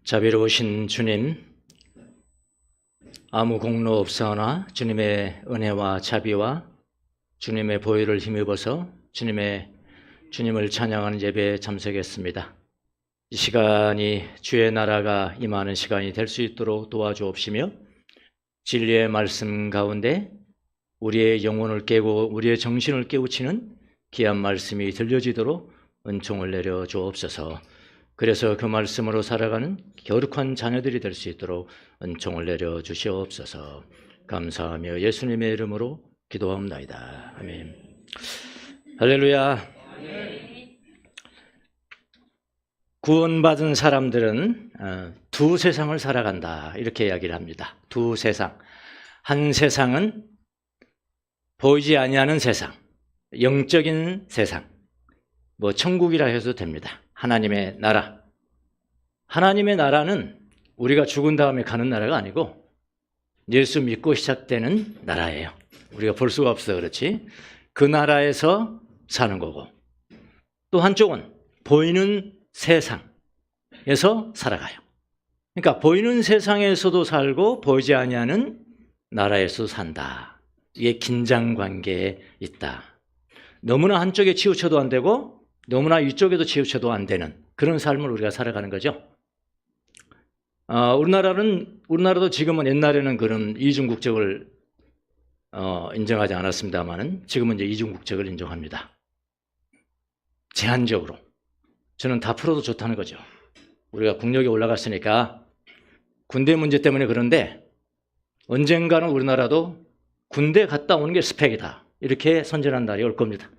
자비로우신 주님, 아무 공로 없사오나 주님의 은혜와 자비와 주님의 보혈을 힘입어서 주님을 찬양하는 예배에 참석했습니다. 이 시간이 주의 나라가 임하는 시간이 될 수 있도록 도와주옵시며 진리의 말씀 가운데 우리의 영혼을 깨고 우리의 정신을 깨우치는 귀한 말씀이 들려지도록 은총을 내려 주옵소서. 그래서 그 말씀으로 살아가는 거룩한 자녀들이 될 수 있도록 은총을 내려 주시옵소서. 감사하며 예수님의 이름으로 기도합나이다. 아멘. 할렐루야. 구원받은 사람들은 두 세상을 살아간다, 이렇게 이야기를 합니다. 두 세상. 한 세상은 보이지 아니하는 세상, 영적인 세상, 천국이라 해도 됩니다. 하나님의 나라. 하나님의 나라는 우리가 죽은 다음에 가는 나라가 아니고 예수 믿고 시작되는 나라예요. 우리가 볼 수가 없어 그렇지. 그 나라에서 사는 거고, 또 한쪽은 보이는 세상에서 살아가요. 그러니까 보이는 세상에서도 살고 보이지 아니하는 나라에서 산다. 이게 긴장관계에 있다. 너무나 한쪽에 치우쳐도 안 되고 너무나 이쪽에도 치우쳐도 안 되는 그런 삶을 우리가 살아가는 거죠. 우리나라도 지금은, 옛날에는 그런 이중국적을 인정하지 않았습니다만은 지금은 이제 이중국적을 인정합니다. 제한적으로. 저는 다 풀어도 좋다는 거죠. 우리가 국력이 올라갔으니까. 군대 문제 때문에 그런데 언젠가는 우리나라도 군대 갔다 오는 게 스펙이다, 이렇게 선전한 날이 올 겁니다.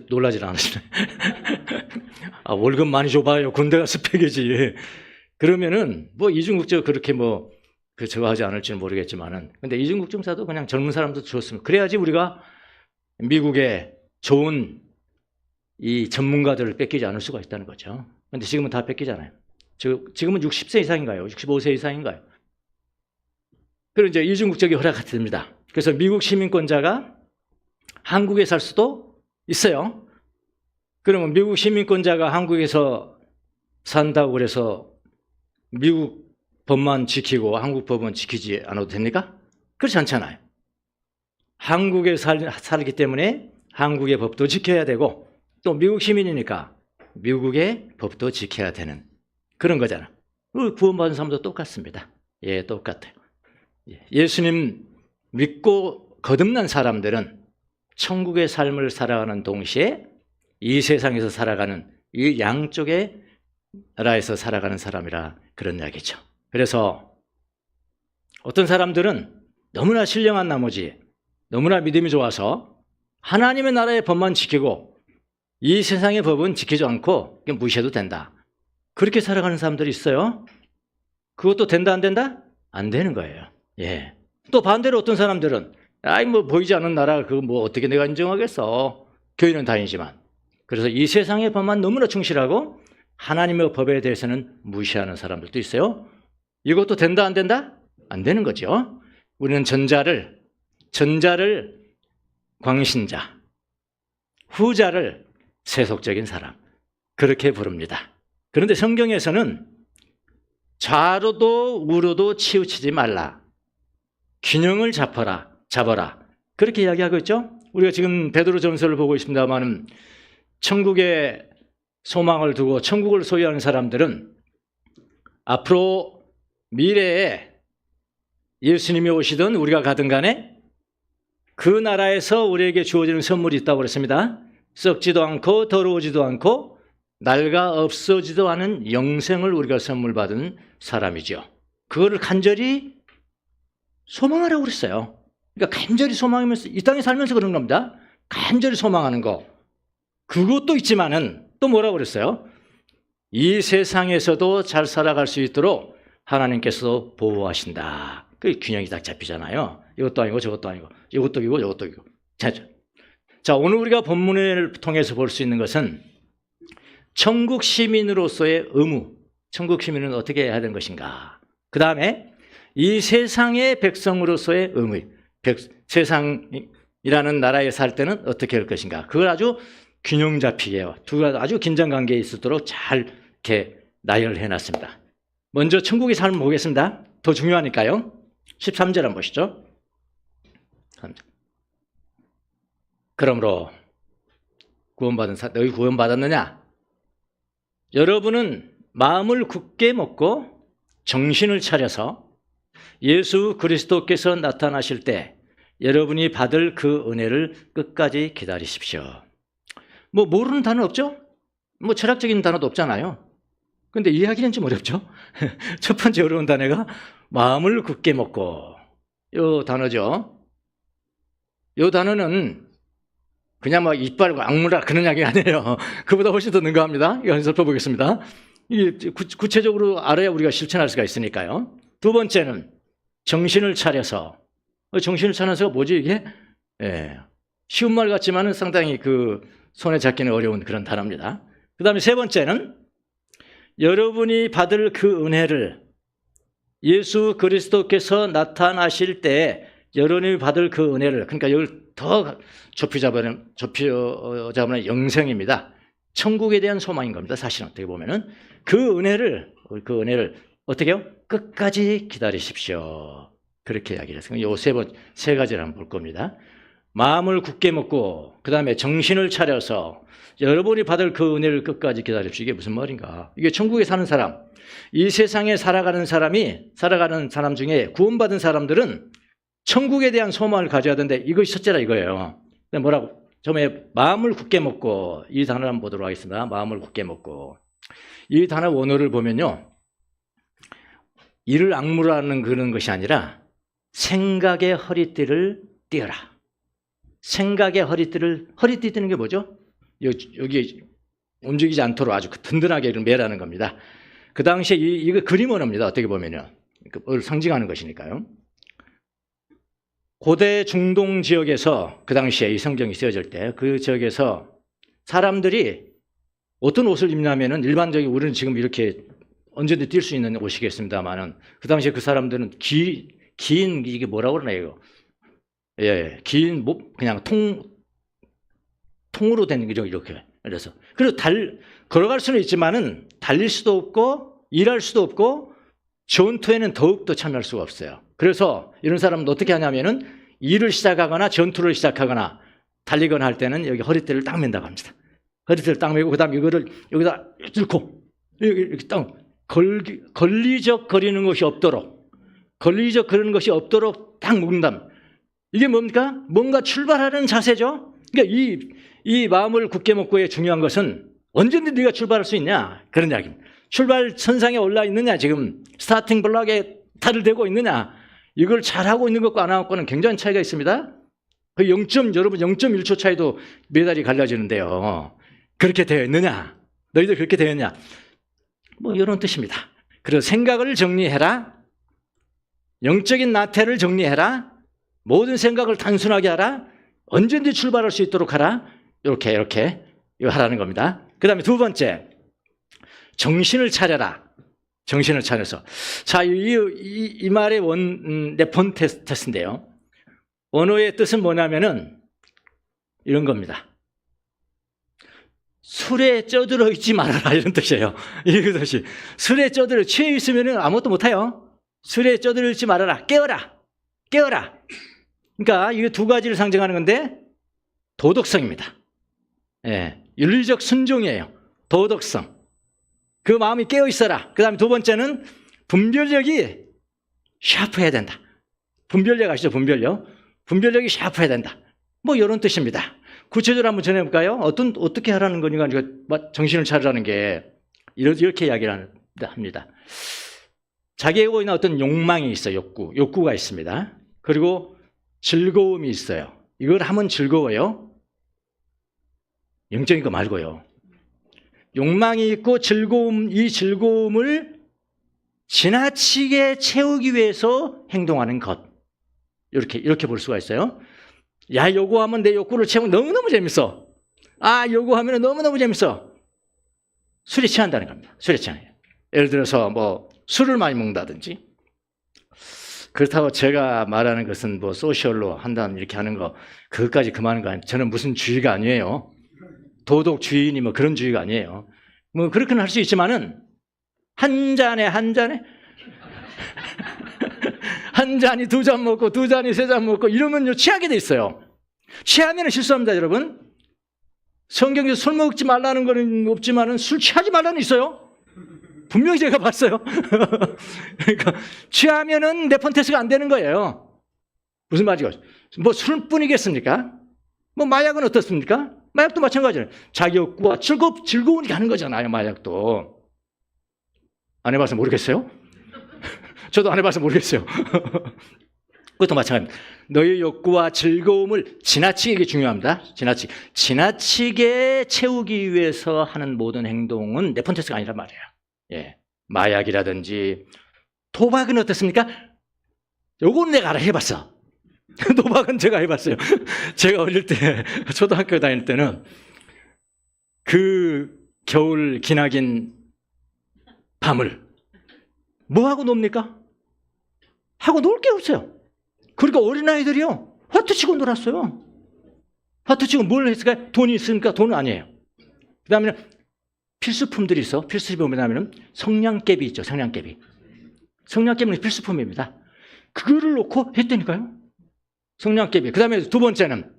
놀라질 않으시네. 월급 많이 줘봐요. 군대가 스펙이지. 그러면은 이중국적 그렇게 저거 하지 않을지는 모르겠지만은, 근데 이중국적사도 그냥 젊은 사람도 줬으면, 그래야지 우리가 미국의 좋은 이 전문가들을 뺏기지 않을 수가 있다는 거죠. 근데 지금은 다 뺏기잖아요. 지금은 60세 이상인가요? 65세 이상인가요? 그럼 이제 이중국적이 허락됩니다. 그래서 미국 시민권자가 한국에 살 수도 있어요. 그러면 미국 시민권자가 한국에서 산다고 그래서 미국 법만 지키고 한국 법은 지키지 않아도 됩니까? 그렇지 않잖아요. 한국에 살기 때문에 한국의 법도 지켜야 되고, 또 미국 시민이니까 미국의 법도 지켜야 되는 그런 거잖아. 구원받은 사람도 똑같습니다. 예, 똑같아요. 예수님 믿고 거듭난 사람들은 천국의 삶을 살아가는 동시에 이 세상에서 살아가는 이 양쪽의 나라에서 살아가는 사람이라 그런 이야기죠. 그래서 어떤 사람들은 너무나 신령한 나머지 너무나 믿음이 좋아서 하나님의 나라의 법만 지키고 이 세상의 법은 지키지 않고 무시해도 된다, 그렇게 살아가는 사람들이 있어요. 그것도 된다 안 된다? 안 되는 거예요. 예. 또 반대로 어떤 사람들은 보이지 않는 나라 그거 어떻게 내가 인정하겠어. 교회는 다니지만. 그래서 이 세상의 법만 너무나 충실하고 하나님의 법에 대해서는 무시하는 사람들도 있어요. 이것도 된다 안 된다? 안 되는 거죠. 우리는 전자를 광신자, 후자를 세속적인 사람, 그렇게 부릅니다. 그런데 성경에서는 좌로도 우로도 치우치지 말라, 균형을 잡아라, 그렇게 이야기하고 있죠. 우리가 지금 베드로전서를 보고 있습니다만, 천국의 소망을 두고 천국을 소유하는 사람들은 앞으로 미래에 예수님이 오시든 우리가 가든 간에 그 나라에서 우리에게 주어지는 선물이 있다고 그랬습니다. 썩지도 않고 더러워지도 않고 낡아 없어지도 않은 영생을 우리가 선물 받은 사람이죠. 그거를 간절히 소망하라고 그랬어요. 그러니까 간절히 소망하면서, 이 땅에 살면서 그런 겁니다. 간절히 소망하는 거. 그것도 있지만은 또 뭐라고 그랬어요? 이 세상에서도 잘 살아갈 수 있도록 하나님께서 보호하신다. 그 균형이 딱 잡히잖아요. 이것도 아니고 저것도 아니고, 이것도 이고 저것도 이고. 자, 오늘 우리가 본문을 통해서 볼 수 있는 것은 천국 시민으로서의 의무, 천국 시민은 어떻게 해야 되는 것인가. 그 다음에 이 세상의 백성으로서의 의무, 세상이라는 나라에 살 때는 어떻게 할 것인가. 그걸 아주 균형 잡히게, 두 가지 아주 긴장 관계에 있도록 잘 이렇게 나열해놨습니다. 먼저 천국의 삶을 보겠습니다. 더 중요하니까요. 13절 한번 보시죠. 그러므로 너희 구원받았느냐? 여러분은 마음을 굳게 먹고 정신을 차려서 예수 그리스도께서 나타나실 때 여러분이 받을 그 은혜를 끝까지 기다리십시오. 뭐 모르는 단어 없죠? 뭐 철학적인 단어도 없잖아요. 근데 이해하기는 좀 어렵죠? 첫 번째 어려운 단어가 마음을 굳게 먹고, 요 단어죠. 요 단어는 그냥 막 이빨 악물라 그런 이야기 아니에요. 그보다 훨씬 더 능가합니다. 이거 살펴보겠습니다. 이게 구체적으로 알아야 우리가 실천할 수가 있으니까요. 두 번째는 정신을 차려서. 정신을 차려서가 뭐지 이게? 예. 쉬운 말 같지만은 상당히 그 손에 잡기는 어려운 그런 단어입니다. 그 다음에 세 번째는 여러분이 받을 그 은혜를 예수 그리스도께서 나타나실 때 여러분이 받을 그 은혜를, 그러니까 이걸 더 좁혀잡으면 영생입니다. 천국에 대한 소망인 겁니다. 사실은 어떻게 보면은 그 은혜를 어떻게 해요? 끝까지 기다리십시오. 그렇게 이야기를 했어요. 요 세 가지를 한번 볼 겁니다. 마음을 굳게 먹고, 그 다음에 정신을 차려서 여러분이 받을 그 은혜를 끝까지 기다립시오. 이게 무슨 말인가? 이게 천국에 사는 사람, 이 세상에 살아가는 사람 중에 구원받은 사람들은 천국에 대한 소망을 가져야 되는데 이것이 첫째라 이거예요. 뭐라고? 처음에 마음을 굳게 먹고, 이 단어를 한번 보도록 하겠습니다. 마음을 굳게 먹고. 이 단어 원어를 보면요, 이를 악물하는 그런 것이 아니라 생각의 허리띠를 띄어라. 생각의 허리띠 띄는 게 뭐죠? 여기 움직이지 않도록 아주 든든하게 매라는 겁니다. 그 당시에 이거 그림 언어입니다. 어떻게 보면요, 그걸 상징하는 것이니까요. 고대 중동 지역에서 그 당시에 이 성경이 쓰여질 때 그 지역에서 사람들이 어떤 옷을 입냐면은 일반적인 우리는 지금 이렇게 언제든지 뛸 수 있는 옷이겠습니다만은 그 당시에 그 사람들은 긴 이게 뭐라고 그러나요? 예, 긴 그냥 통으로 된 거죠, 이렇게. 그래서 걸어갈 수는 있지만은 달릴 수도 없고 일할 수도 없고 전투에는 더욱더 참여할 수가 없어요. 그래서 이런 사람은 어떻게 하냐면은 일을 시작하거나 전투를 시작하거나 달리거나 할 때는 여기 허리띠를 딱 맨다고 합니다. 허리띠를 딱 매고 그다음에 이거를 여기다 뚫고 이렇게 딱 걸리적 거리는 것이 없도록 딱 묶는다. 이게 뭡니까? 뭔가 출발하는 자세죠. 그러니까 이 마음을 굳게 먹고의 중요한 것은 언제든지 네가 출발할 수 있냐 그런 이야기입니다. 출발 선상에 올라 있느냐, 지금 스타팅 블럭에 탈을 대고 있느냐, 이걸 잘하고 있는 것과 안 하고 있는 굉장한 차이가 있습니다. 그 0.1초 차이도 메달이 갈라지는데요. 그렇게 되어 있느냐, 너희들 그렇게 되었냐, 뭐 이런 뜻입니다. 그래서 생각을 정리해라, 영적인 나태를 정리해라, 모든 생각을 단순하게 하라, 언제든지 출발할 수 있도록 하라, 이렇게 이거 하라는 겁니다. 그 다음에 두 번째, 정신을 차려라. 정신을 차려서. 자, 이 말의 본 테스트인데요. 원어의 뜻은 뭐냐면은 이런 겁니다. 술에 쪄들어 있지 말아라, 이런 뜻이에요. 이것이 술에 쪄들어 취해 있으면은 아무것도 못해요. 술에 쪄들어 있지 말아라. 깨어라. 그러니까 이게 두 가지를 상징하는 건데 도덕성입니다. 예, 윤리적 순종이에요. 도덕성. 그 마음이 깨어 있어라. 그 다음에 두 번째는 분별력이 샤프해야 된다. 분별력 아시죠? 분별력이 샤프해야 된다. 뭐 이런 뜻입니다. 구체적으로 한번 전해볼까요? 어떻게 하라는 거니까 정신을 차리라는 게 이렇게 이야기를 합니다. 자기에게 있는 어떤 욕망이 있어요. 욕구가 있습니다. 그리고 즐거움이 있어요. 이걸 하면 즐거워요. 영적인 거 말고요. 욕망이 있고 이 즐거움을 지나치게 채우기 위해서 행동하는 것. 이렇게 볼 수가 있어요. 야, 요거하면 내 욕구를 채우면 너무너무 재밌어. 요거하면 너무너무 재밌어. 술이 취한다는 겁니다. 술이 취해요. 예를 들어서 뭐 술을 많이 먹는다든지. 그렇다고 제가 말하는 것은 뭐 소셜로 한다면 이렇게 하는 거, 그것까지 그만한 거 아니에요. 저는 무슨 주의가 아니에요. 도덕주의니 뭐 그런 주의가 아니에요. 뭐 그렇게는 할 수 있지만은 한 잔에 한 잔에 한 잔이 두 잔 먹고 두 잔이 세 잔 먹고 이러면요 취하게 돼 있어요. 취하면 실수합니다, 여러분. 성경에서 술 먹지 말라는 거는 없지만은 술 취하지 말라는 있어요. 분명히 제가 봤어요. 그러니까 취하면은 네폰테스가 안 되는 거예요. 무슨 말이죠? 뭐 술뿐이겠습니까? 뭐 마약은 어떻습니까? 마약도 마찬가지예요. 자기 욕구와 즐거우니까 하는 거잖아요, 마약도. 안 해봐서 모르겠어요? 저도 안 해봐서 모르겠어요. 그것도 마찬가지입니다. 너의 욕구와 즐거움을 지나치게, 이게 중요합니다. 지나치게 채우기 위해서 하는 모든 행동은 네폰테스가 아니란 말이에요. 예. 마약이라든지 도박은 어떻습니까? 요건 내가 알아 해봤어. 도박은 제가 해봤어요. 제가 어릴 때, 초등학교 다닐 때는 그 겨울 기나긴 밤을 뭐 하고 놉니까? 하고 놀 게 없어요. 그러니까 어린아이들이요, 화투 치고 놀았어요. 화투 치고 뭘 했을까요? 돈이 있으니까 돈은 아니에요. 그 다음에 필수품들이 있어. 필수품이 뭐냐면 성냥개비 있죠, 성냥개비. 성냥개비는 필수품입니다. 그거를 놓고 했다니까요. 성냥개비. 그 다음에 두 번째는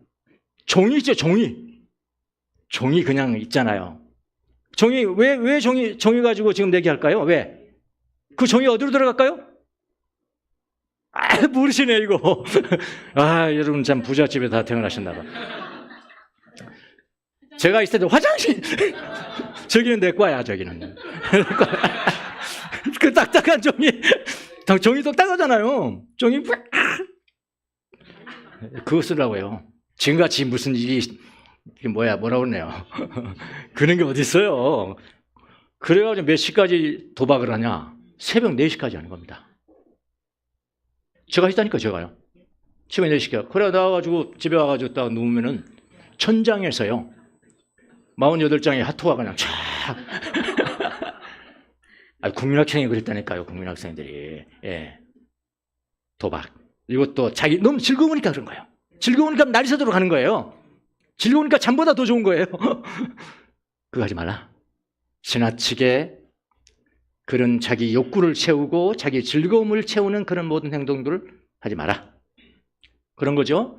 종이 있죠, 종이. 종이 그냥 있잖아요. 종이, 왜 종이 가지고 지금 내기할까요? 왜? 그 종이 어디로 들어갈까요? 모르시네, 이거. 여러분 참 부잣집에 다 태어나셨나 봐. 제가 있을 때 화장실. 저기는 내 과야, 저기는. 그 딱딱한 종이 딱딱하잖아요. 종이 그거 쓰려고요. 지금같이 무슨 일이 뭐라 그러네요. 그런 게 어디 있어요. 그래가지고 몇 시까지 도박을 하냐? 새벽 4시까지 하는 겁니다. 제가 했다니까, 제가요. 새벽 4시까지. 그래 나와가지고 집에 와가지고 딱 누우면은 천장에서요 48장의 하트가 그냥 쫙. 국민학생이 그랬다니까요, 국민학생들이. 예. 도박. 이것도 자기 너무 즐거우니까 그런 거예요. 즐거우니까 날이 새도록 하는 거예요. 즐거우니까 잠보다 더 좋은 거예요. 그거 하지 말라. 지나치게 그런 자기 욕구를 채우고 자기 즐거움을 채우는 그런 모든 행동들을 하지 마라. 그런 거죠.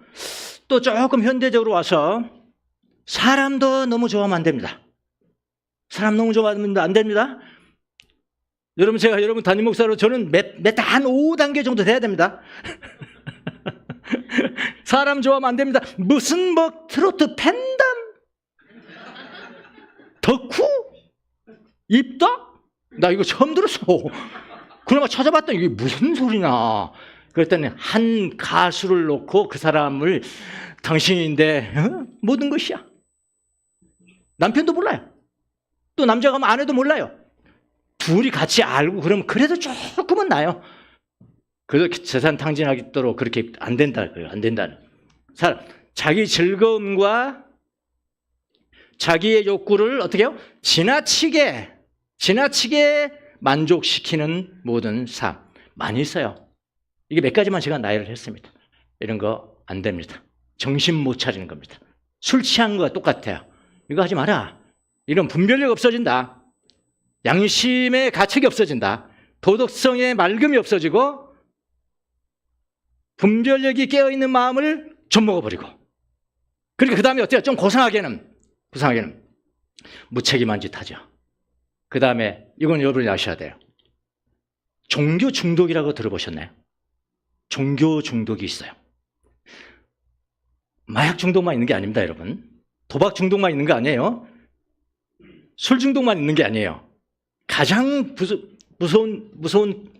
또 조금 현대적으로 와서 사람도 너무 좋아하면 안 됩니다. 사람 너무 좋아하면 안 됩니다. 여러분, 제가 여러분 담임 목사로 저는 한 5단계 정도 돼야 됩니다. 사람 좋아하면 안 됩니다. 무슨 뭐 트로트 팬덤? 덕후? 입덕? 나 이거 처음 들었어. 그나마 찾아봤더니 이게 무슨 소리냐. 그랬더니 한 가수를 놓고 그 사람을 당신인데 모든 것이야. 남편도 몰라요. 또 남자가 하면 아내도 몰라요. 둘이 같이 알고 그러면 그래도 조금은 나요. 그래도 재산 탕진하도록 그렇게 안 된다. 안 된다는. 자기 즐거움과 자기의 욕구를 어떻게 해요? 지나치게 만족시키는 모든 삶 많이 있어요. 이게 몇 가지만 제가 나열을 했습니다. 이런 거 안 됩니다. 정신 못 차리는 겁니다. 술 취한 거와 똑같아요. 이거 하지 마라. 이런 분별력 없어진다. 양심의 가책이 없어진다. 도덕성의 맑음이 없어지고 분별력이 깨어있는 마음을 좀 먹어버리고, 그러니까 그 다음에 어때요? 좀 고상하게는 무책임한 짓 하죠. 그 다음에 이건 여러분이 아셔야 돼요. 종교 중독이라고 들어보셨나요? 종교 중독이 있어요. 마약 중독만 있는 게 아닙니다, 여러분. 도박 중독만 있는 거 아니에요. 술 중독만 있는 게 아니에요. 가장 무서운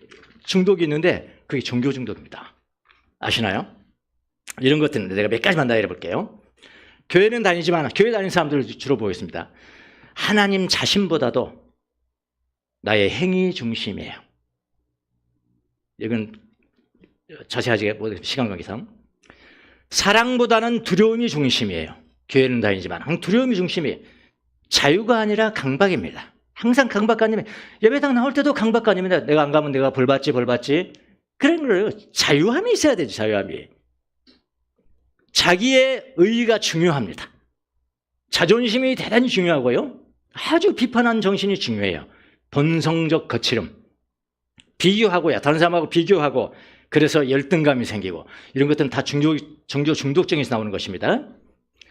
중독이 있는데 그게 종교 중독입니다. 아시나요? 이런 것들은 내가 몇 가지만 나열해 볼게요. 교회는 다니지만 교회 다니는 사람들을 주로 보겠습니다. 하나님 자신보다도 나의 행위 중심이에요. 이건 자세하게 시간 관계상. 사랑보다는 두려움이 중심이에요. 교회는 다니지만 두려움이 중심이에요. 자유가 아니라 강박입니다. 항상 강박관념이, 예배당 나올 때도 강박관념입니다. 내가 안 가면 내가 벌 받지. 그런 거예요. 자유함이 있어야 되죠, 자유함이. 자기의 의의가 중요합니다. 자존심이 대단히 중요하고요. 아주 비판하는 정신이 중요해요. 본성적 거칠음, 비교하고요. 다른 사람하고 비교하고 그래서 열등감이 생기고 이런 것들은 다 종교 중독증에서 나오는 것입니다.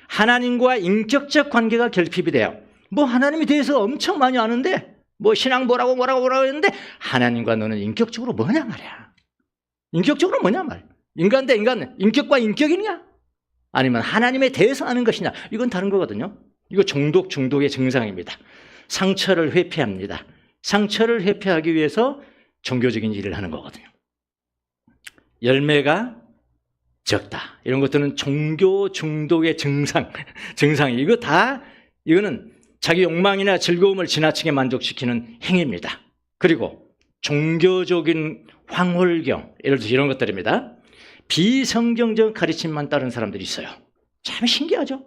하나님과 인격적 관계가 결핍이 돼요. 뭐 하나님에 대해서 엄청 많이 아는데 뭐 신앙 뭐라고 했는데 하나님과 너는 인격적으로 뭐냐 말이야. 인격적으로 뭐냐 말. 인간 대 인간, 인격과 인격이냐? 아니면 하나님에 대해서 아는 것이냐? 이건 다른 거거든요. 이거 중독의 증상입니다. 상처를 회피합니다. 상처를 회피하기 위해서 종교적인 일을 하는 거거든요. 열매가 적다. 이런 것들은 종교 중독의 증상이 이거는 자기 욕망이나 즐거움을 지나치게 만족시키는 행위입니다. 그리고 종교적인 황홀경, 예를 들어서 이런 것들입니다. 비성경적 가르침만 따른 사람들이 있어요. 참 신기하죠?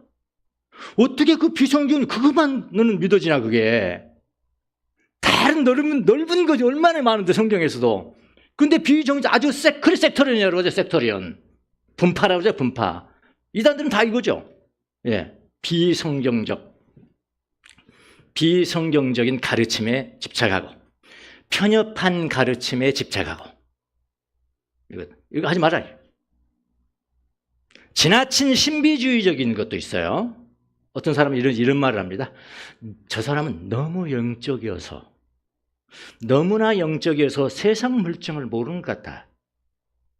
어떻게 그 비성경 그것만 너는 믿어지냐 그게. 다른 넓은 것이 얼마나 많은데 성경에서도. 근데 비정적 아주 섹터리언이라고 하죠. 섹터리언. 분파라고 하죠. 분파. 이단들은 다 이거죠. 예, 비성경적인 가르침에 집착하고 편협한 가르침에 집착하고 이거 하지 말아요. 지나친 신비주의적인 것도 있어요. 어떤 사람은 이런 말을 합니다. 저 사람은 너무나 영적이어서 세상 물정을 모르는 것 같다.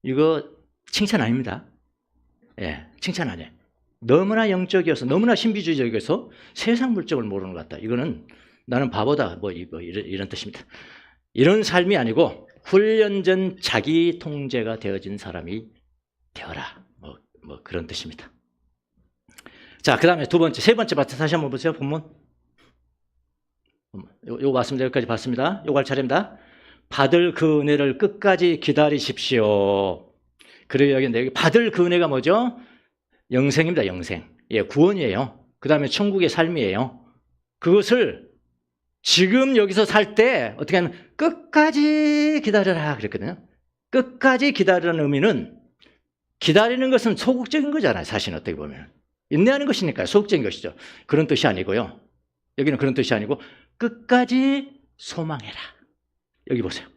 이거 칭찬 아닙니다. 예, 칭찬 아니에요. 너무나 영적이어서 너무나 신비주의적이어서 세상 물정을 모르는 것 같다. 이거는 나는 바보다 이런 뜻입니다. 이런 삶이 아니고 훈련전 자기 통제가 되어진 사람이 되어라. 뭐 그런 뜻입니다. 자, 그 다음에 세 번째 다시 한번 보세요. 본문. 요거 봤습니다. 여기까지 봤습니다. 요거 할 차례입니다. 받을 그 은혜를 끝까지 기다리십시오. 그래요. 여기 받을 그 은혜가 뭐죠? 영생입니다. 영생. 예, 구원이에요. 그 다음에 천국의 삶이에요. 그것을 지금 여기서 살 때 어떻게 하면 끝까지 기다려라 그랬거든요. 끝까지 기다리라는 의미는 기다리는 것은 소극적인 거잖아요. 사실은 어떻게 보면. 인내하는 것이니까 소극적인 것이죠. 그런 뜻이 아니고요. 여기는 그런 뜻이 아니고 끝까지 소망해라. 여기 보세요.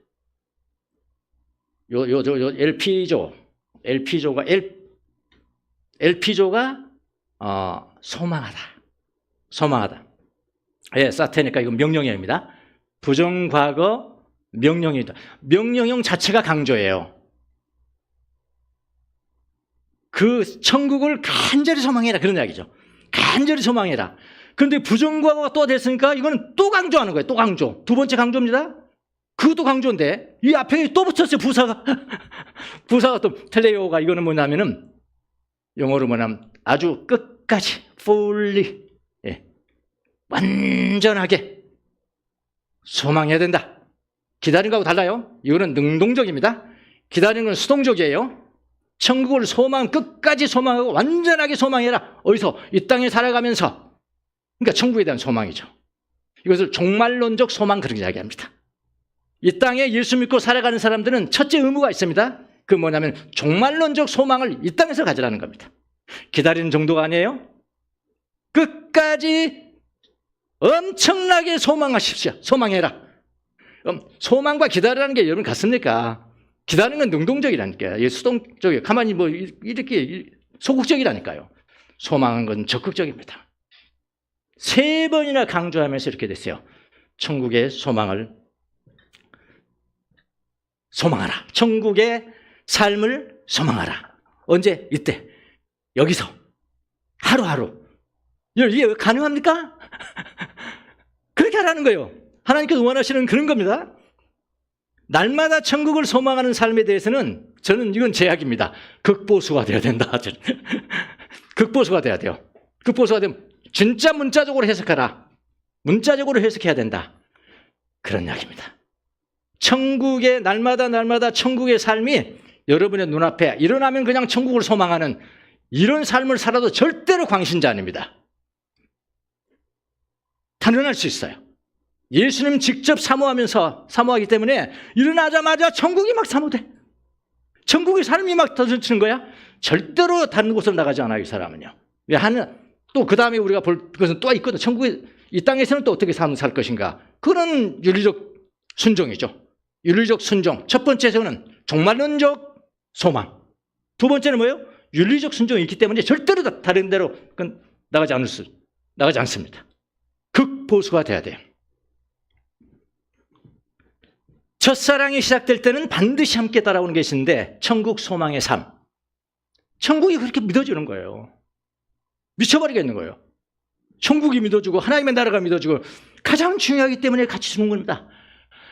LP조가 소망하다. 예, 사테니까 이건 명령형입니다. 부정과거 명령형이다. 명령형 자체가 강조예요. 그 천국을 간절히 소망해라 그런 이야기죠. 간절히 소망해라. 그런데 부정과거가 또 됐으니까 이거는 또 강조하는 거예요. 또 강조. 두 번째 강조입니다. 그것도 강조인데 이 앞에 또 붙였어요. 부사가 또 텔레오가 이거는 뭐냐면은 영어로 뭐냐면 아주 끝까지 fully, 예, 완전하게 소망해야 된다. 기다리는 거하고 달라요. 이거는 능동적입니다. 기다리는 건 수동적이에요. 천국을 끝까지 소망하고 완전하게 소망해라. 어디서? 이 땅에 살아가면서. 그러니까 천국에 대한 소망이죠. 이것을 종말론적 소망 그렇게 이야기합니다. 이 땅에 예수 믿고 살아가는 사람들은 첫째 의무가 있습니다. 그 뭐냐면 종말론적 소망을 이 땅에서 가지라는 겁니다. 기다리는 정도가 아니에요. 끝까지 엄청나게 소망하십시오. 소망해라. 소망과 기다리라는 게 여러분 같습니까? 기다리는 건 능동적이라니까요. 수동적이에요. 가만히 이렇게 소극적이라니까요. 소망한 건 적극적입니다. 3번이나 강조하면서 이렇게 됐어요. 천국의 소망을 소망하라. 천국의 삶을 소망하라. 언제? 이때. 여기서. 하루하루. 이게 가능합니까? 그렇게 하라는 거예요. 하나님께서 원하시는 그런 겁니다. 날마다 천국을 소망하는 삶에 대해서는 저는 이건 제약입니다. 극보수가 돼야 된다. 극보수가 돼야 돼요. 극보수가 되면 진짜 문자적으로 해석하라. 문자적으로 해석해야 된다. 그런 이야기입니다. 천국의 날마다 천국의 삶이 여러분의 눈앞에 일어나면 그냥 천국을 소망하는 이런 삶을 살아도 절대로 광신자 아닙니다. 단언할 수 있어요. 예수님 직접 사모하기 때문에 일어나자마자 천국이 막 사모돼. 천국의 삶이 막 터지는 거야. 절대로 다른 곳으로 나가지 않아요. 이 사람은요. 또 그 다음에 우리가 볼 것은 또 있거든. 천국에 이 땅에서는 또 어떻게 살 것인가? 그런 윤리적 순종이죠. 윤리적 순종. 첫 번째는 종말론적 소망. 두 번째는 뭐예요? 윤리적 순종이 있기 때문에 절대로 다른 데로 나가지 않습니다. 극보수가 돼야 돼요. 첫사랑이 시작될 때는 반드시 함께 따라오는 게 있는데 천국 소망의 삶. 천국이 그렇게 믿어지는 거예요. 미쳐버리겠는 거예요. 천국이 믿어주고 하나님의 나라가 믿어주고 가장 중요하기 때문에 같이 죽는 겁니다.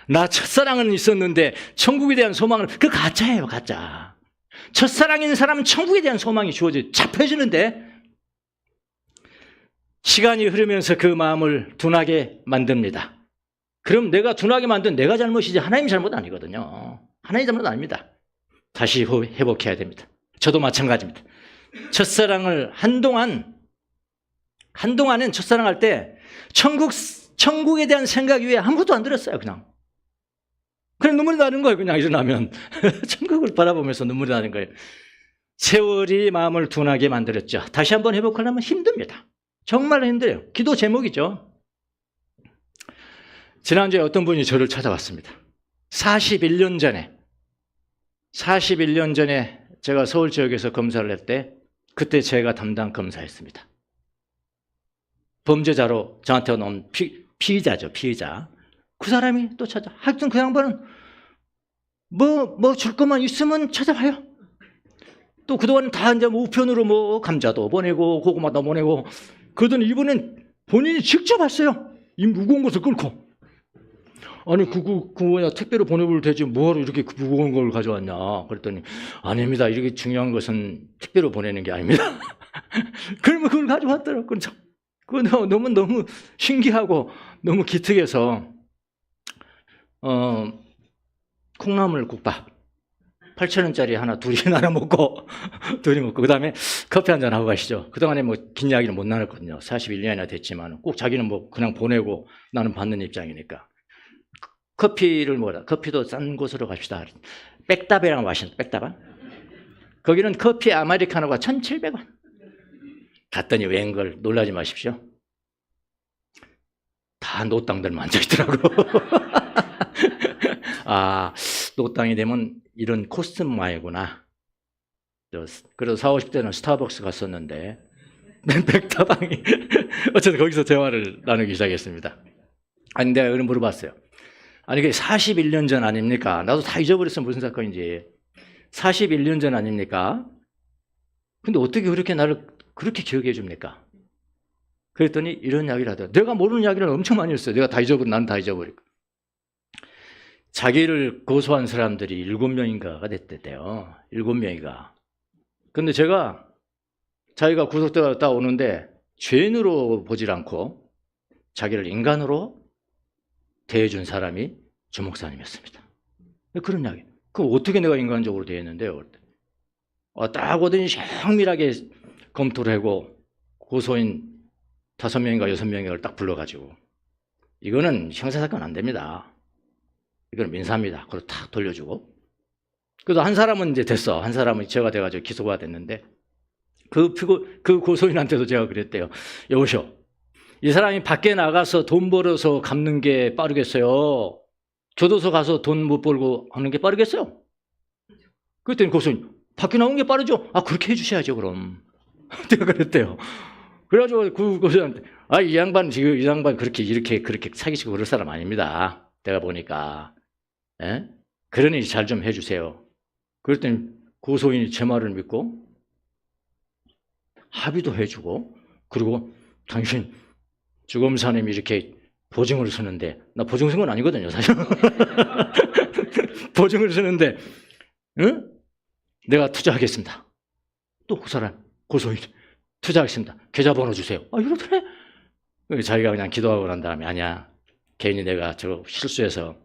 나 첫사랑은 있었는데 천국에 대한 소망을 그 가짜예요. 가짜. 첫사랑인 사람은 천국에 대한 소망이 잡혀지는데 시간이 흐르면서 그 마음을 둔하게 만듭니다. 그럼 내가 둔하게 만든 내가 잘못이지 하나님 잘못 아니거든요. 하나님 잘못 아닙니다. 다시 회복해야 됩니다. 저도 마찬가지입니다. 첫사랑을 한동안은 첫사랑할 때 천국에 대한 생각 외에 아무것도 안 들었어요. 그냥 눈물이 나는 거예요. 그냥 일어나면 천국을 바라보면서 눈물이 나는 거예요. 세월이 마음을 둔하게 만들었죠. 다시 한번 회복하려면 힘듭니다. 정말 힘들어요. 기도 제목이죠. 지난주에 어떤 분이 저를 찾아왔습니다. 41년 전에 제가 서울 지역에서 검사를 할 때 그때 제가 담당 검사였습니다. 범죄자로 저한테 온 피의자죠. 피의자. 그 사람이 또 하여튼 그 양반은 뭐 줄 것만 있으면 찾아와요. 또 그동안 다 이제 우편으로 감자도 보내고 고구마도 보내고 그러더니 이번엔 본인이 직접 왔어요. 이 무거운 것을 끌고. 아니 뭐냐 택배로 보내볼 되지 뭐하러 이렇게 무거운 걸 가져왔냐 그랬더니 아닙니다. 이렇게 중요한 것은 택배로 보내는 게 아닙니다. 그러면 그걸 가져왔더라고요. 그거 너무 신기하고 너무 기특해서 콩나물 국밥 8,000원짜리 하나 둘이 나눠 먹고 그 다음에 커피 한잔 하고 가시죠. 그동안에 긴 이야기는 못 나눴거든요. 41년이나 됐지만 꼭 자기는 그냥 보내고 나는 받는 입장이니까. 커피도 싼 곳으로 갑시다. 백다베라고 마시는 백다바. 거기는 커피 아메리카노가 1,700원. 갔더니 웬걸 놀라지 마십시오. 다 노땅들만 앉아있더라고. 아, 노땅이 되면 이런 코스튬마이구나. 그래서 40, 50대는 스타벅스 갔었는데 백다방이 어쨌든 거기서 대화를 나누기 시작했습니다. 아니 내가 이걸 물어봤어요. 아니 그게 41년 전 아닙니까? 나도 다 잊어버렸어. 무슨 사건인지. 41년 전 아닙니까? 근데 어떻게 그렇게 나를 그렇게 기억해 줍니까? 그랬더니 이런 이야기를 하더라고요. 내가 모르는 이야기를 엄청 많이 했어요. 내가 나는 다 잊어버리고. 자기를 고소한 사람들이 7명인가가 됐대요. 7명이가. 근데 자기가 구속되었다 오는데 죄인으로 보질 않고 자기를 인간으로 대해준 사람이 주 목사님이었습니다. 그런 이야기. 그럼 어떻게 내가 인간적으로 대했는데요? 딱 오더니 정밀하게 검토를 하고 고소인 5명인가 6명을 딱 불러가지고 이거는 형사사건 안 됩니다. 이건 민사입니다. 그걸 탁 돌려주고. 그래서 한 사람은 이제 됐어. 한 사람은 죄가 돼가지고 기소가 됐는데 그 고소인한테도 제가 그랬대요. 여보시오. 이 사람이 밖에 나가서 돈 벌어서 갚는 게 빠르겠어요? 교도소 가서 돈 못 벌고 하는 게 빠르겠어요? 그랬더니 고소인, 밖에 나오는 게 빠르죠? 그렇게 해주셔야죠, 그럼. 내가 그랬대요. 그래가지고 그 고소인한테, 이 양반 그렇게 사기치고 그럴 사람 아닙니다. 내가 보니까. 예? 그러니 잘 좀 해주세요. 그랬더니 고소인이 제 말을 믿고 합의도 해주고, 그리고 당신 주검사님이 이렇게 보증을 서는데, 나 보증 쓴 건 아니거든요, 사실. 보증을 서는데, 응? 내가 투자하겠습니다. 또 그 사람, 고소인, 투자하겠습니다. 계좌번호 주세요. 이러더래. 자기가 그냥 기도하고 난 다음에, 아니야. 괜히 내가 저거 실수해서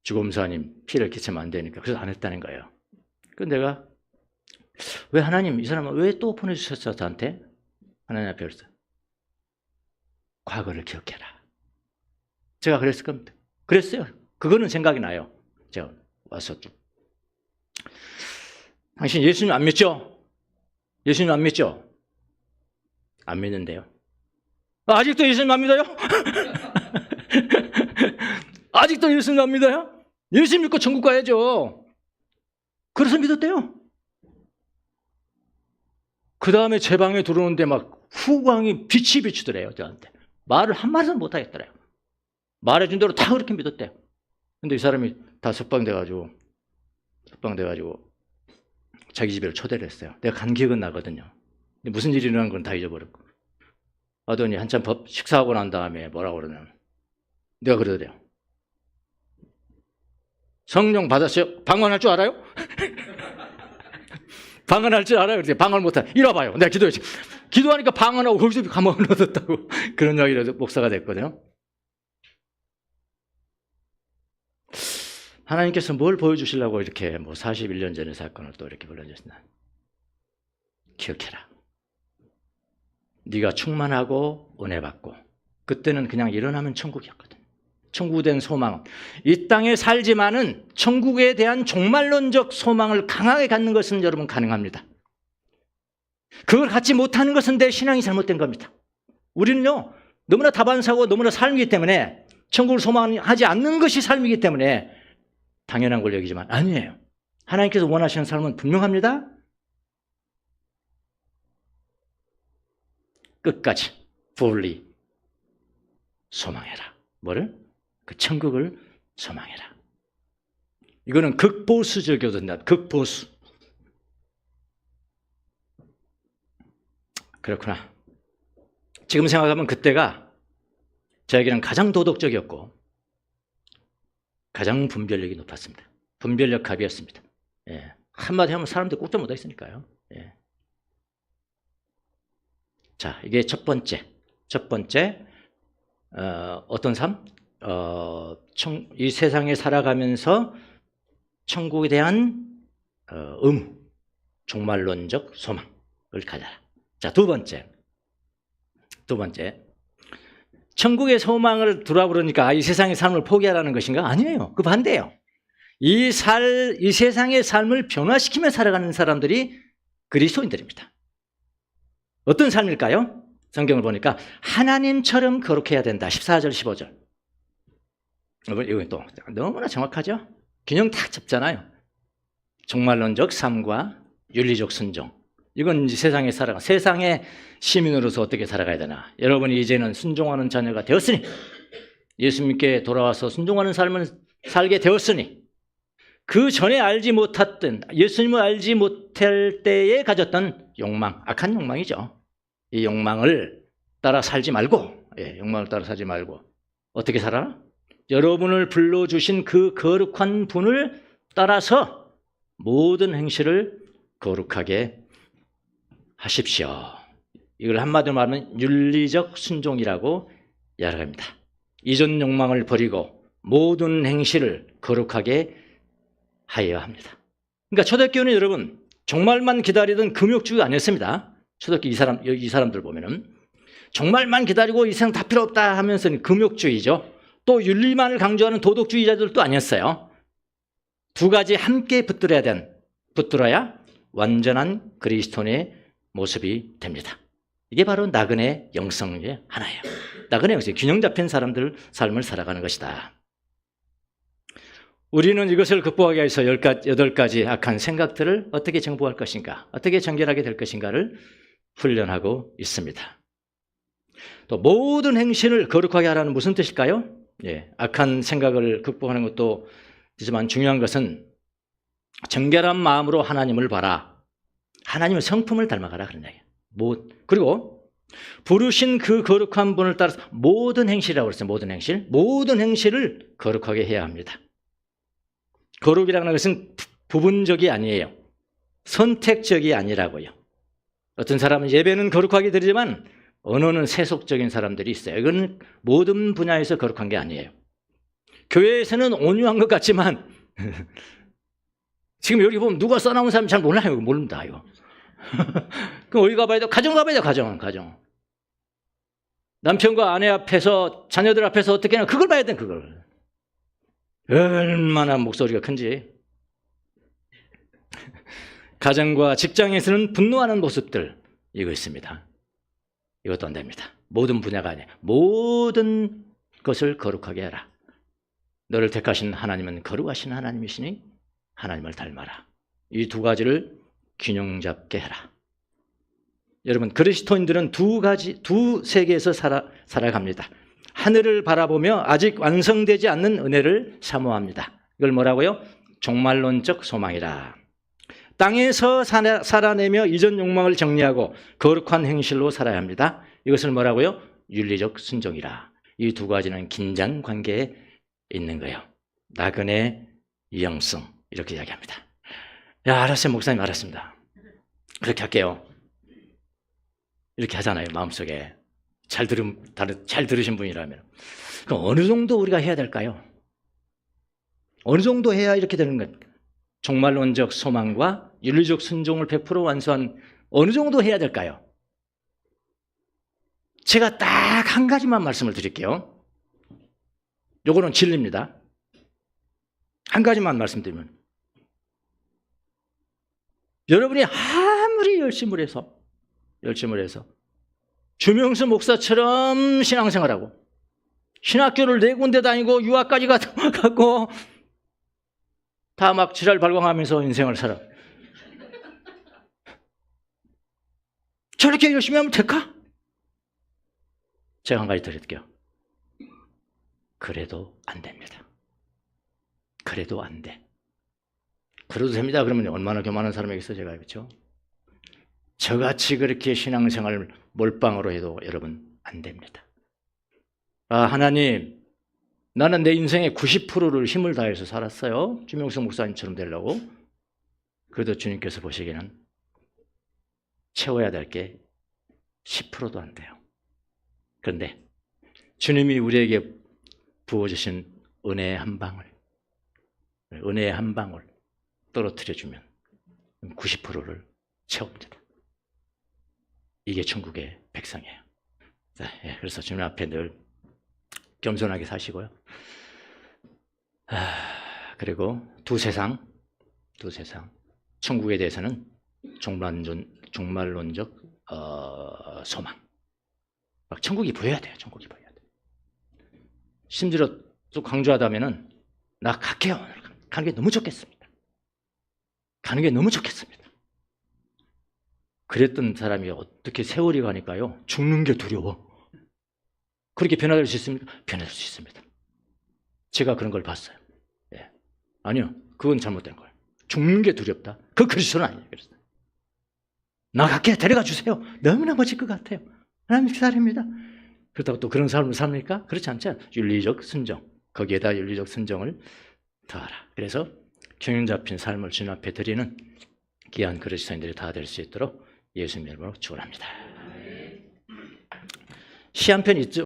주검사님 피해를 끼치면 안 되니까. 그래서 안 했다는 거예요. 그래서 내가, 왜 하나님, 이 사람은 왜 또 보내주셨어, 저한테? 하나님 앞에 그랬어요. 과거를 기억해라. 제가 그랬을 겁니다. 그랬어요. 그거는 생각이 나요. 제가 와서 좀. 당신 예수님 안 믿죠? 예수님 안 믿죠? 안 믿는데요. 아직도 예수님 안 믿어요? 아직도 예수님 안 믿어요? 예수님 믿고 천국 가야죠. 그래서 믿었대요. 그 다음에 제 방에 들어오는데 막 후광이 빛이 비추더래요. 저한테. 말을 한마디도 못하겠더래요. 말해준 대로 다 그렇게 믿었대요. 근데 이 사람이 다 석방돼가지고 자기 집에 초대를 했어요. 내가 간 기억은 나거든요. 근데 무슨 일이 일어난 건 다 잊어버렸고. 하더니 한참 식사하고 난 다음에 뭐라고 그러냐면 내가 그러더래요. 성령 받았어요? 방언할 줄 알아요? 방언할 줄 알아요? 그랬더니 방언 못해. 이리 와봐요. 내가 기도했지. 기도하니까 방언하고 거기서 감옥을 얻었다고 그런 이야기로 목사가 됐거든요. 하나님께서 뭘 보여주시려고 이렇게 41년 전의 사건을 또 이렇게 불러주셨나? 기억해라. 네가 충만하고 은혜 받고 그때는 그냥 일어나면 천국이었거든. 천국에 대한 소망. 이 땅에 살지만은 천국에 대한 종말론적 소망을 강하게 갖는 것은 여러분 가능합니다. 그걸 갖지 못하는 것은 내 신앙이 잘못된 겁니다. 우리는요 너무나 다반사고 너무나 삶이기 때문에 천국을 소망하지 않는 것이 삶이기 때문에 당연한 걸 여기지만 아니에요. 하나님께서 원하시는 삶은 분명합니다. 끝까지 fully 소망해라. 뭐를? 그 천국을 소망해라. 이거는 극보수적이거든요. 극보수. 그렇구나. 지금 생각하면 그때가 저에게는 가장 도덕적이었고 가장 분별력이 높았습니다. 분별력 갑이었습니다. 예. 한마디 하면 사람들 꾹 좀 묻어 있으니까요. 예. 자, 이게 첫 번째 어떤 삶? 이 세상에 살아가면서 천국에 대한 의무, 종말론적 소망을 가져라. 자, 두 번째 천국의 소망을 두라 그러니까 이 세상의 삶을 포기하라는 것인가? 아니에요. 그 반대예요. 이 세상의 삶을 변화시키며 살아가는 사람들이 그리스도인들입니다. 어떤 삶일까요? 성경을 보니까 하나님처럼 거룩해야 된다. 14절 15절. 이건 또 너무나 정확하죠? 균형 딱 잡잖아요. 종말론적 삶과 윤리적 순종. 이건 이제 세상에 살아가 세상의 시민으로서 어떻게 살아가야 되나. 여러분이 이제는 순종하는 자녀가 되었으니 예수님께 돌아와서 순종하는 삶을 살게 되었으니 그 전에 알지 못했던 예수님을 알지 못할 때에 가졌던 욕망, 악한 욕망이죠. 이 욕망을 따라 살지 말고 욕망을 따라 살지 말고 어떻게 살아? 여러분을 불러주신 그 거룩한 분을 따라서 모든 행실을 거룩하게 하십시오. 이걸 한마디로 말하면 윤리적 순종이라고 이야기합니다. 이전 욕망을 버리고 모든 행실을 거룩하게 하여야 합니다. 그러니까 초대교회는 여러분 종말만 기다리던 금욕주의가 아니었습니다. 초대교회 이 사람들 보면은 종말만 기다리고 이 세상 다 필요 없다 하면서는 금욕주의죠. 또 윤리만을 강조하는 도덕주의자들도 아니었어요. 두 가지 함께 붙들어야 완전한 그리스도인의 모습이 됩니다. 이게 바로 나그네 영성의 하나예요. 나그네 영성, 균형 잡힌 사람들 삶을 살아가는 것이다. 우리는 이것을 극복하기 위해서 8가지 악한 생각들을 어떻게 정복할 것인가, 어떻게 정결하게 될 것인가를 훈련하고 있습니다. 또 모든 행실을 거룩하게 하라는 무슨 뜻일까요? 악한 생각을 극복하는 것도 있지만 중요한 것은 정결한 마음으로 하나님을 봐라. 하나님의 성품을 닮아가라 그런 얘기예요. 그리고 부르신 그 거룩한 분을 따라서 모든 행실이라고 그랬어요. 모든 행실을 거룩하게 해야 합니다. 거룩이라는 것은 부분적이 아니에요. 선택적이 아니라고요. 어떤 사람은 예배는 거룩하게 드리지만 언어는 세속적인 사람들이 있어요. 이건 모든 분야에서 거룩한 게 아니에요. 교회에서는 온유한 것 같지만 지금 여기 보면 누가 써나온 사람 잘 몰라요. 모릅니다. 이거. 그럼 어디 가봐야 돼? 가정 가봐야 돼. 가정. 남편과 아내 앞에서 자녀들 앞에서 어떻게 하나 그걸 봐야 돼. 그걸. 얼마나 목소리가 큰지. 가정과 직장에서는 분노하는 모습들 이거 있습니다. 이것도 안 됩니다. 모든 분야가 아니야. 모든 것을 거룩하게 해라. 너를 택하신 하나님은 거룩하신 하나님이시니 하나님을 닮아라. 이 두 가지를 균형 잡게 해라. 여러분, 그리스도인들은 두 세계에서 살아갑니다. 하늘을 바라보며 아직 완성되지 않는 은혜를 사모합니다. 이걸 뭐라고요? 종말론적 소망이라. 땅에서 살아내며 이전 욕망을 정리하고 거룩한 행실로 살아야 합니다. 이것을 뭐라고요? 윤리적 순종이라. 이 두 가지는 긴장 관계에 있는 거예요. 나그네 영성 이렇게 이야기합니다. 야, 알았어요. 목사님 알았습니다. 그렇게 할게요. 이렇게 하잖아요. 마음속에. 잘 들으신 분이라면. 그럼 어느 정도 우리가 해야 될까요? 어느 정도 해야 이렇게 되는 것? 종말론적 소망과 윤리적 순종을 100% 완수한 어느 정도 해야 될까요? 제가 딱 한 가지만 말씀을 드릴게요. 요거는 진리입니다. 한 가지만 말씀드리면 여러분이 아무리 열심을 해서 주명수 목사처럼 신앙생활하고 신학교를 4군데 다니고 유학까지 가고 다 막 지랄 발광하면서 인생을 살아. 저렇게 열심히 하면 될까? 제가 한 가지 드릴게요. 그래도 안 됩니다. 그래도 안 돼. 그래도 됩니다. 그러면 얼마나 교만한 사람이겠어, 제가. 그렇죠? 저같이 그렇게 신앙생활을 몰빵으로 해도 여러분 안 됩니다. 아, 하나님, 나는 내 인생의 90%를 힘을 다해서 살았어요. 주명수 목사님처럼 되려고. 그래도 주님께서 보시기에는 채워야 될 게 10%도 안 돼요. 그런데 주님이 우리에게 부어주신 은혜의 한 방울 떨어뜨려주면 90%를 채웁니다. 이게 천국의 백성이에요. 자, 그래서 주님 앞에 늘 겸손하게 사시고요. 그리고 두 세상, 천국에 대해서는 종말론적 소망. 막 천국이 보여야 돼요. 천국이 보여야 돼. 심지어 또 강조하다면은 나 갈게요. 가는 게 너무 좋겠습니다. 가는 게 너무 좋겠습니다. 그랬던 사람이 어떻게 세월이 가니까요. 죽는 게 두려워. 그렇게 변화될 수 있습니까? 변화될 수 있습니다. 제가 그런 걸 봤어요. 예. 아니요. 그건 잘못된 거예요. 죽는 게 두렵다. 그 그리스도는 아니에요. 그리스도. 나 갈게. 데려가 주세요. 너무나 멋질 것 같아요. 하나님 기다립니다. 그렇다고 또 그런 삶을 삽니까? 그렇지 않죠. 윤리적 순종. 거기에다 윤리적 순종을 더하라. 그래서 균형 잡힌 삶을 주님 앞에 드리는 귀한 그리스도인들이 다 될 수 있도록 예수님 이름으로 축원합니다. 시 한 편 있죠.